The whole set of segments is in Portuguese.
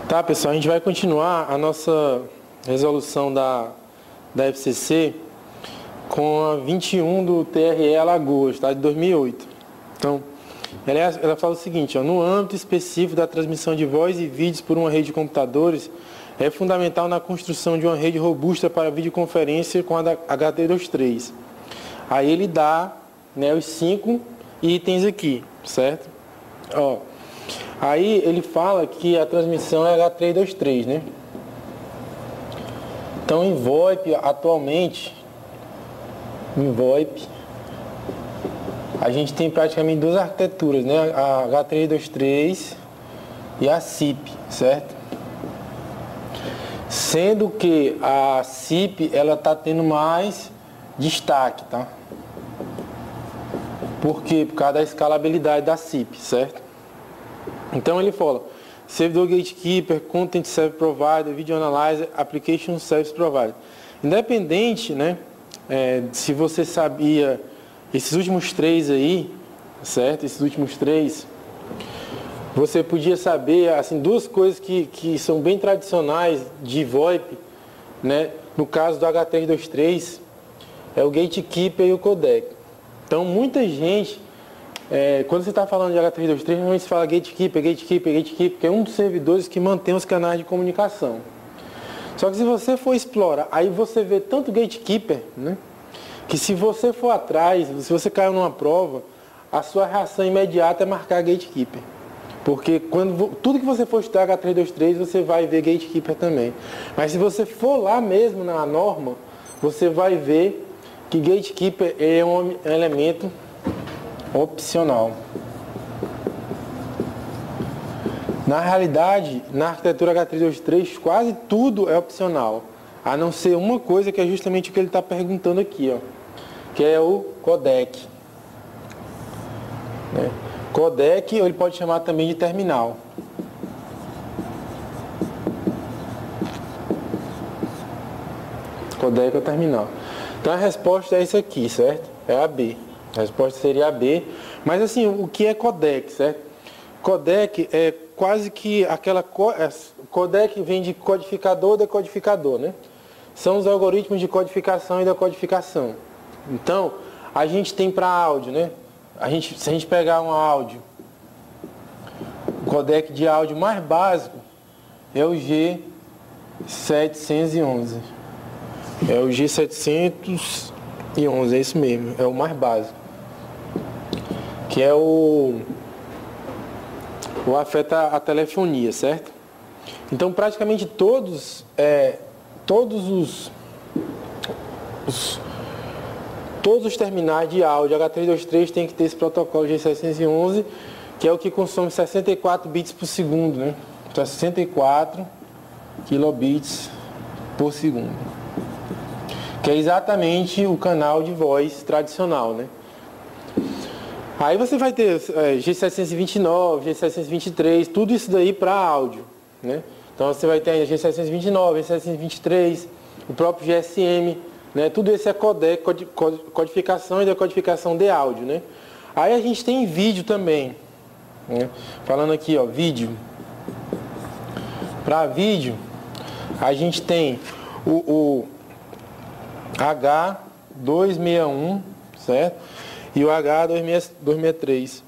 Tá, pessoal, a gente vai continuar a nossa resolução da FCC com a 21 do TRE Alagoas, tá, de 2008. Então, ela fala o seguinte, ó, no âmbito específico da transmissão de voz e vídeos por uma rede de computadores, é fundamental na construção de uma rede robusta para videoconferência com a HT23. Aí ele dá, né, os 5 itens aqui, certo? Ó, aí ele fala que a transmissão é H323, né? Então em VoIP, atualmente, em VoIP, a gente tem praticamente duas arquiteturas, né? A H323 e a SIP, certo? Sendo que a SIP, ela tá tendo mais destaque, tá? Por quê? Por causa da escalabilidade da SIP, certo? Então ele fala, servidor gatekeeper, content service provider, video analyzer, application service provider. Independente, né, se você sabia esses últimos três aí, certo? Esses últimos três, você podia saber, assim, duas coisas que são bem tradicionais de VoIP, né? No caso do HT23, é o gatekeeper e o codec. Então, muita gente, quando você está falando de H323, normalmente se fala gatekeeper, que é um dos servidores que mantém os canais de comunicação. Só que se você for explorar, aí você vê tanto gatekeeper, né, que se você for atrás, se você caiu numa prova, a sua reação imediata é marcar gatekeeper. Porque tudo que você for estudar H323, você vai ver gatekeeper também. Mas se você for lá mesmo na norma, você vai ver que gatekeeper é um elemento opcional. Na realidade, na arquitetura H323, quase tudo é opcional, a não ser uma coisa que é justamente o que ele está perguntando aqui, ó, que é o codec. Né? Codec, ou ele pode chamar também de terminal. Codec ou terminal. Então a resposta é isso aqui, certo? É a B. A resposta seria a B. Mas assim, o que é codec, certo? Codec é quase que aquela... Codec vem de codificador ou decodificador, né? São os algoritmos de codificação e decodificação. Então, a gente tem para áudio, né? Se a gente pegar um áudio, o codec de áudio mais básico é o G711. É o G711, é isso mesmo, é o mais básico. Que é o afeta a telefonia, certo? Então praticamente todos os terminais de áudio H323 tem que ter esse protocolo G711, que é o que consome 64 bits por segundo, né? Então 64 kilobits por segundo. Que é exatamente o canal de voz tradicional, né? Aí você vai ter G729, G723, tudo isso daí para áudio, né? Então você vai ter G729, G723, o próprio GSM, né? Tudo isso é codec, codificação e decodificação de áudio, né? Aí a gente tem vídeo também, né? Falando aqui, ó, vídeo. Para vídeo, a gente tem o H261, certo? E o H263.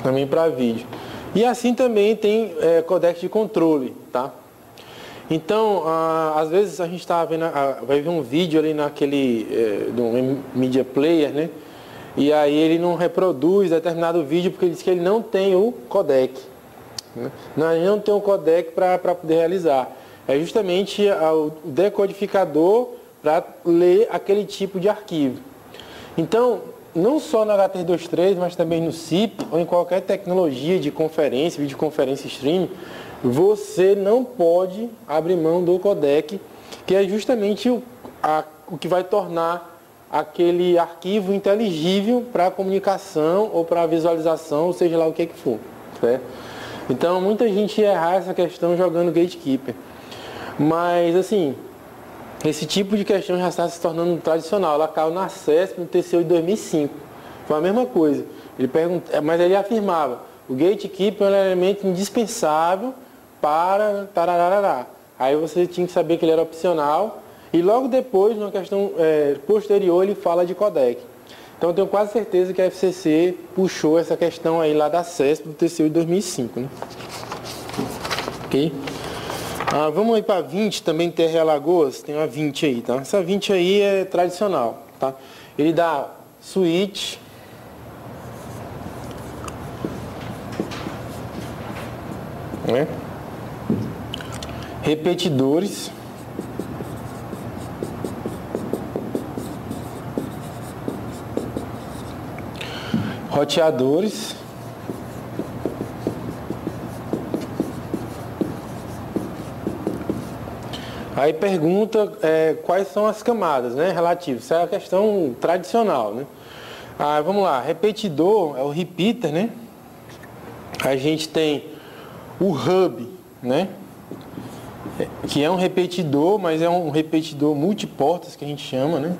Também para vídeo. E assim também tem codec de controle, tá? Então, às vezes a gente está vendo, vai ver um vídeo ali naquele do Media Player, né? E aí ele não reproduz determinado vídeo porque ele diz que ele não tem o codec. Né? Ele não tem o codec para poder realizar. É justamente o decodificador para ler aquele tipo de arquivo. Então, não só no H323, mas também no SIP ou em qualquer tecnologia de conferência, videoconferência streaming, você não pode abrir mão do codec, que é justamente o que vai tornar aquele arquivo inteligível para comunicação ou para visualização, ou seja lá o que for. Certo? Então, muita gente erra essa questão jogando gatekeeper. Mas, assim, esse tipo de questão já está se tornando tradicional. Ela caiu na CESP no TCU de 2005. Foi a mesma coisa. Mas ele afirmava, o gatekeeper é um elemento indispensável para tararará. Aí você tinha que saber que ele era opcional. E logo depois, numa questão posterior, ele fala de codec. Então eu tenho quase certeza que a FCC puxou essa questão aí lá da CESP do TCU de 2005. Né? Ok? Vamos aí para 20, também TR Alagoas, tem uma 20 aí, tá? Essa 20 aí é tradicional, tá? Ele dá switch, né? Repetidores, roteadores, aí pergunta quais são as camadas, né, relativas. Isso é a questão tradicional, né? Vamos lá, repetidor é o repeater, né? A gente tem o hub, né? Que é um repetidor, mas é um repetidor multiportas que a gente chama, né?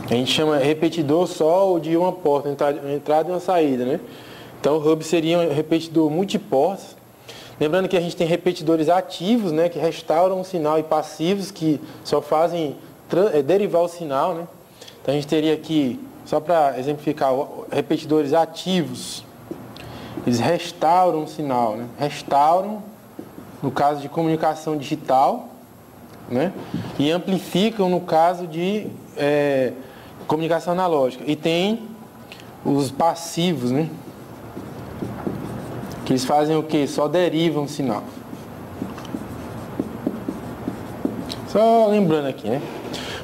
A gente chama repetidor só de uma porta, uma entrada e uma saída, né? Então o hub seria um repetidor multiportas. Lembrando que a gente tem repetidores ativos, né, que restauram o sinal, e passivos, que só fazem derivar o sinal, né? Então a gente teria aqui, só para exemplificar, repetidores ativos, eles restauram o sinal, né? Restauram, no caso de comunicação digital, né? E amplificam no caso de comunicação analógica. E tem os passivos, né? Que eles fazem o quê? Só derivam o sinal. Só lembrando aqui, né?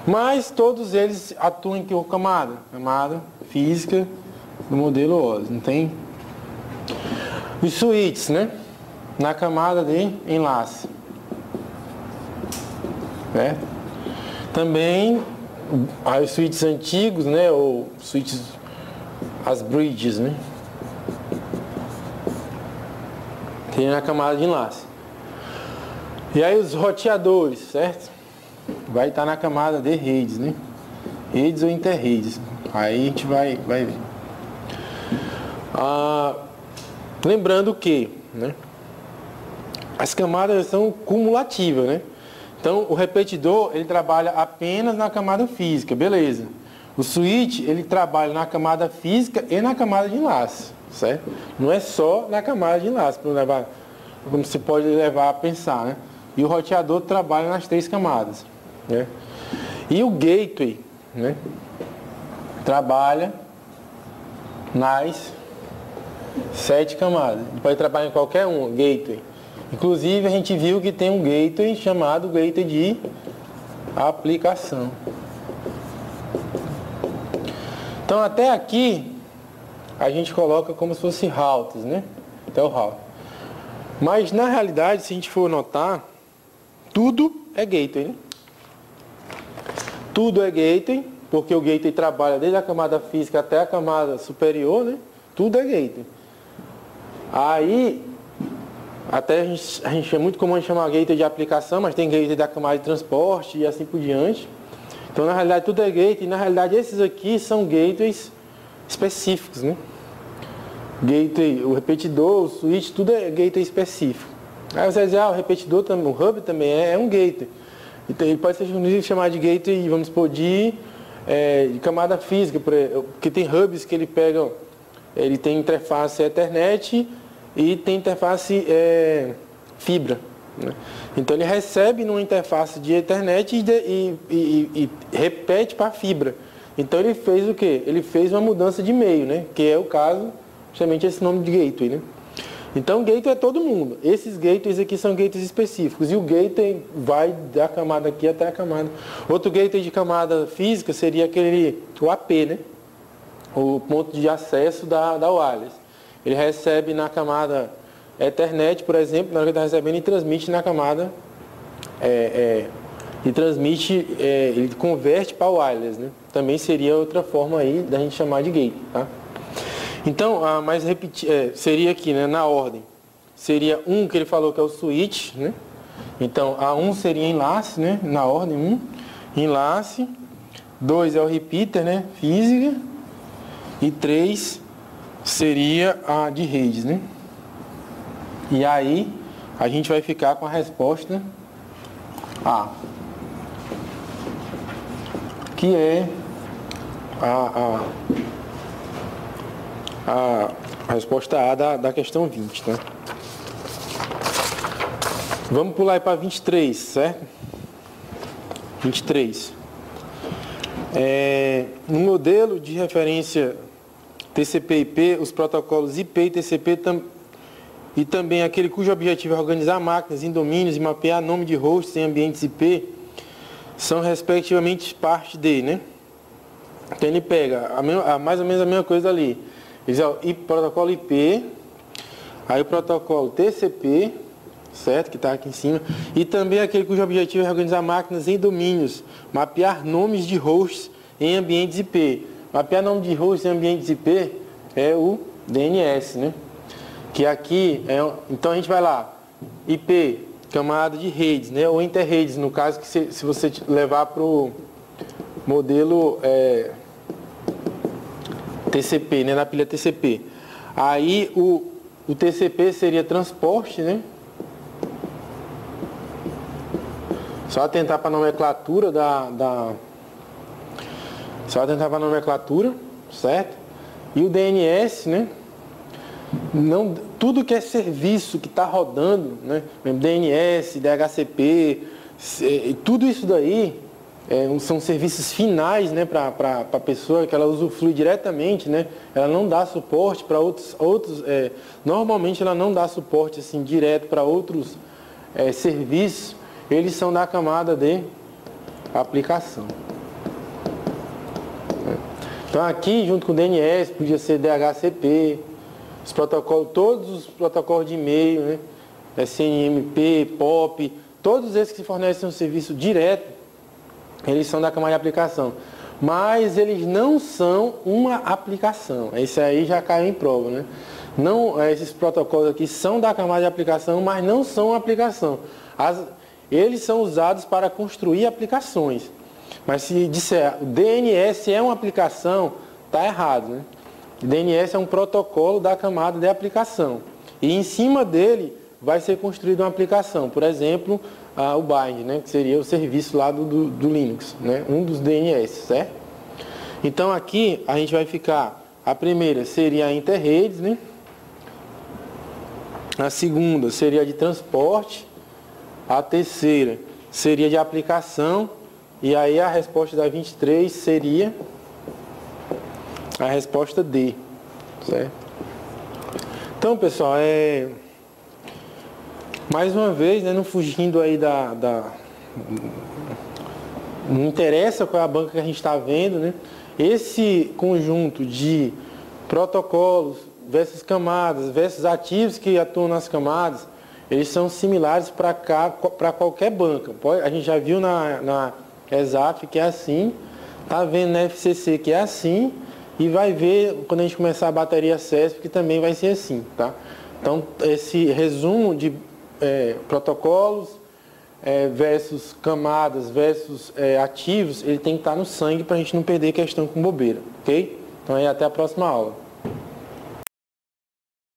Mas todos eles atuam em que camada? Camada física do modelo OSI. Não tem? Os switches, né? Na camada de enlace. Né? Também os switches antigos, né? Ou switches, as bridges, né? Tem na camada de enlace. E aí os roteadores, certo? Vai estar na camada de redes, né? Redes ou interredes. Aí a gente vai ver. Lembrando que, né? As camadas são cumulativas, né? Então o repetidor, ele trabalha apenas na camada física, beleza. O switch, ele trabalha na camada física e na camada de enlace. Certo? Não é só na camada de enlace, como você pode levar a pensar, né? E o roteador trabalha nas 3 camadas, né? E o gateway, né? Trabalha nas 7 camadas. Ele pode trabalhar em qualquer um, gateway. Inclusive a gente viu que tem um gateway chamado gateway de aplicação. Então até aqui a gente coloca como se fosse routers, né? Até o router. Mas na realidade, se a gente for notar, tudo é gateway, né? Tudo é gateway, porque o gateway trabalha desde a camada física até a camada superior, né? Tudo é gateway. Aí, até a gente é muito comum chamar gateway de aplicação, mas tem gateway da camada de transporte e assim por diante. Então na realidade tudo é gateway, e na realidade esses aqui são gateways específicos, né? Gateway, o repetidor, o switch, tudo é gateway específico. Aí você vai dizer, o repetidor também, o hub também é um gateway. Então ele pode ser chamado de gateway, vamos supor, de camada física, porque tem hubs que ele pega, ele tem interface Ethernet e tem interface fibra, né? Então ele recebe numa interface de Ethernet e repete para fibra. Então ele fez o quê? Ele fez uma mudança de meio, né? Que é o caso, justamente esse nome de gateway, né? Então gateway é todo mundo. Esses gateways aqui são gateways específicos. E o gateway vai da camada aqui até a camada. Outro gateway de camada física seria o AP, né? O ponto de acesso da wireless. Ele recebe na camada Ethernet, por exemplo, na hora que ele está recebendo, ele transmite na camada ele converte para wireless, né? Também seria outra forma aí da gente chamar de gateway, tá? Então, seria aqui, né, na ordem. Seria um que ele falou que é o switch, né? Então, A1 seria enlace, né? Na ordem 1, enlace. 2 é o repeater, né? Física. E 3, seria a de redes, né? E aí a gente vai ficar com a resposta A, que é a resposta A da questão 20, né? Vamos pular aí para 23, certo? 23. No modelo de referência TCP/IP, os protocolos IP e TCP e também aquele cujo objetivo é organizar máquinas em domínios e mapear nome de hosts em ambientes IP, são respectivamente parte de, né? Então ele pega mais ou menos a mesma coisa ali. Ele diz, ó, protocolo IP, aí o protocolo TCP, certo? Que está aqui em cima, e também aquele cujo objetivo é organizar máquinas em domínios, mapear nomes de hosts em ambientes IP. Mapear nome de hosts em ambientes IP é o DNS, né? Que aqui então a gente vai lá, IP, camada de redes, né? Ou interredes, no caso que se você levar para o modelo TCP, né? Na pilha TCP. Aí o TCP seria transporte, né? Só atentar para a nomenclatura Só atentar para a nomenclatura, certo? E o DNS, né? Não, tudo que é serviço que está rodando, né? DNS, DHCP, tudo isso daí são serviços finais, né? Para a pessoa que ela usufrui diretamente, né? Ela não dá suporte para outros normalmente ela não dá suporte assim direto para outros serviços. Eles são da camada de aplicação. Então aqui, junto com o DNS, podia ser DHCP, os protocolos, todos os protocolos de e-mail, né? SNMP, POP, todos esses que fornecem um serviço direto, eles são da camada de aplicação. Mas eles não são uma aplicação. Esse aí já caiu em prova, né? Não, esses protocolos aqui são da camada de aplicação, mas não são uma aplicação. Eles são usados para construir aplicações. Mas se disser o DNS é uma aplicação, está errado, né? O DNS é um protocolo da camada de aplicação. E em cima dele vai ser construída uma aplicação. Por exemplo, o Bind, né? Que seria o serviço lá do Linux, né? Um dos DNS, certo? Então aqui a gente vai ficar, a primeira seria a interredes, né? A segunda seria a de transporte. A terceira seria de aplicação. E aí a resposta da 23 seria a resposta D, certo? Então, pessoal, mais uma vez, né, não fugindo aí não interessa qual é a banca que a gente está vendo, né? Esse conjunto de protocolos versus camadas versus ativos que atuam nas camadas, eles são similares para qualquer banca. A gente já viu na ESAF que é assim, tá vendo na FCC que é assim, e vai ver quando a gente começar a bateria CESP que também vai ser assim, tá? Então, esse resumo de protocolos versus camadas versus ativos, ele tem que estar no sangue para a gente não perder questão com bobeira, ok? Então, aí até a próxima aula.